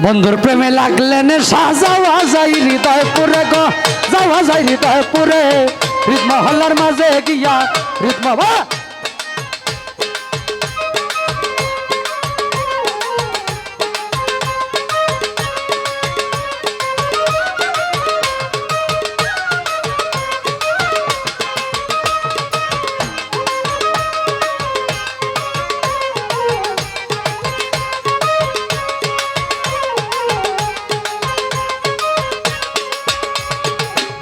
বন্ধুর প্রেমে লাগলেন সাজাওয়া যাই হৃদয় পুরে গো, যাওয়া যাই হৃদয় পুরে হৃদ মহল্লার মাঝে গিয়া হৃদ বাবা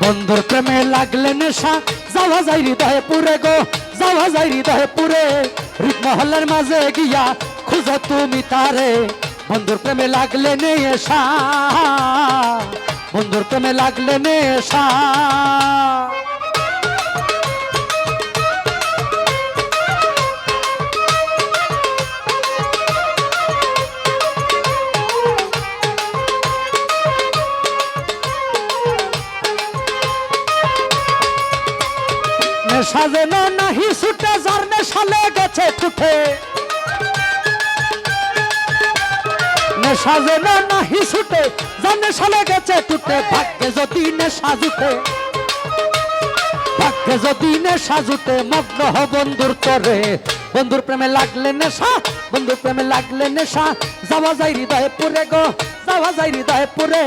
বন্ধুর প্রেমে লাগলে নেশা যাওয়া যায় হৃদয়ে পুরে গো, যাওয়া যায় হৃদয়ে পুরে হৃদ মহল্লার মাঝে গিয়া খুঁজো তুমি তারে। বন্ধুর প্রেমে লাগলে নেশা, বন্ধুর প্রেমে লাগলে নেশা সাজেনো নাহি ছুটে যার নেশা লেগেছে ঠুঠে, নেশা যেন নাহি ছুটে যার নেশা লেগেছে ঠুঠে। ভাগ্যে যদি নেশা জুটে, ভাগ্যে যদি নেশা জুটে মগ্ন হ বন্ধুর তরে। বন্ধুর প্রেমে লাগলে নেশা, বন্ধুর প্রেমে লাগলে নেশা যাওয়া যায় হৃদয়ে পুরে গো, যাওয়া যায় হৃদয়ে পুরে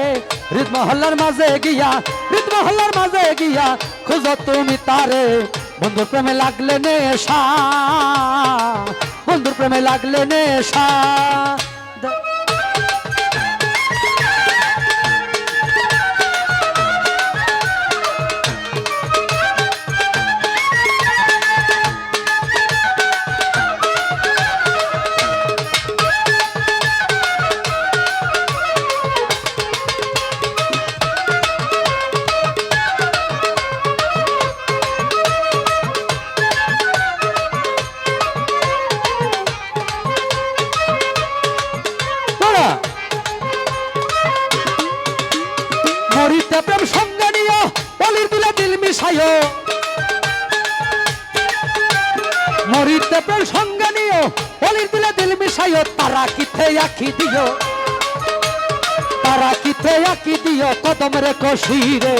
হৃদ মহল্লার মাঝে গিয়া, হৃদ মহল্লার মাঝে গিয়া খুঁজো তুমি তারে। বন্ধুর প্রেমে লাগলে নেশা, বন্ধুর প্রেমে লাগলে নেশা মরিতে প্রেম সঙ্গে নিও বলির দিলে দিল মিশাইও, মরিতে প্রেম সঙ্গে নিও বলির দিলে দিল মিশাইও। তারা কিথে আঁকি দিও, তারা কিথে আঁকি দিও কদম রে কশিরে।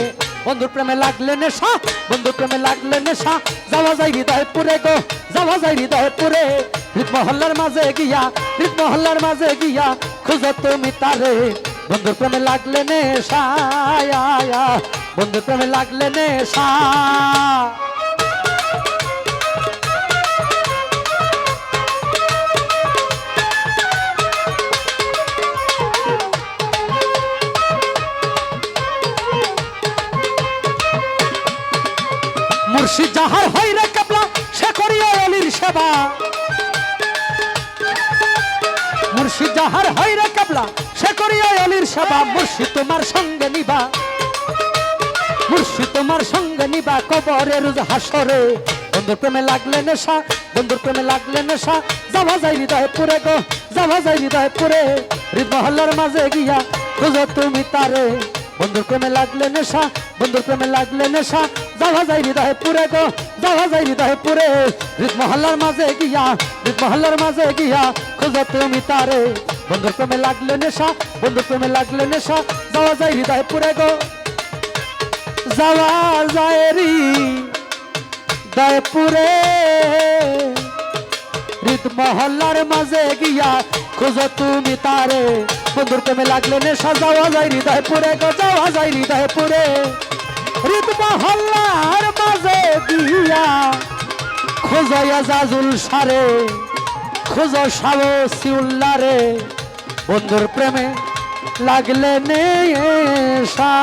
বন্ধুর প্রেমে লাগলে নেশা, বন্ধুর প্রেমে লাগলে নেশা যাওয়া যায় হৃদয় পুরে গো, যাওয়া যায় হৃদয় পুরে হৃদ মহল্লার মাঝে গিয়া, হৃদ মহল্লার মাঝে গিয়া খুঁজো তুমি তারে। বন্ধুর প্রেমে লাগলে নেশা, বন্ধুর প্রেমে লাগলে নেশা মুর্শিদ যাহার হয় রে কেবলা সে করিয়া অলির সেবা, মুর্শিদ যাহার হয় রে কেবলা সে করিয়া অলির সেবা। মুর্শিদ তোমার সঙ্গে নিবা, মুর্শিদ তোমার সঙ্গে নিবা কবরে রোজ হাসরে। বন্ধুর প্রেমে লাগলে নেশা, বন্ধুর প্রেমে লাগলে নেশা যাওয়া যায় হৃদয়ে পুরে গো, যাওয়া যায় হৃদয়ে পুরে হৃদ মহল্লার মাঝে গিয়া খুঁজো তুমি তারে। বন্ধুর প্রেমে লাগলে নেশা, বন্ধুর প্রেমে লাগলে নেশা যাওয়া যায় হৃদয়ে পুরে গো, যাওয়া যায় হৃদয়ে পুরে হৃদ মহল্লার মাঝে গিয়া, হৃদ মহল্লার মাঝে গিয়া খুঁজো তুমি তারে। বন্ধুর প্রেমে লাগলে নেশা, বন্ধুর প্রেমে লাগলে নেশা যাওয়া যায় হৃদয়ে পুরে গো, যাওয়া যায় হৃদয়ে পুরে হৃদ মহল্লার মাঝে গিয়া খুঁজো তুমি তারে। বন্ধুর প্রেমে লাগলে নেশা যাওয়া যায় হৃদয়ে পুরে গো, যাওয়া যায় হৃদয়ে পুরে হৃদ মহল্লার মাঝে গিয়া খোঁজো জাজুল সারে, খোঁজো শাবসিউল্লারে। বন্ধুর প্রেমে লাগলে নেশা।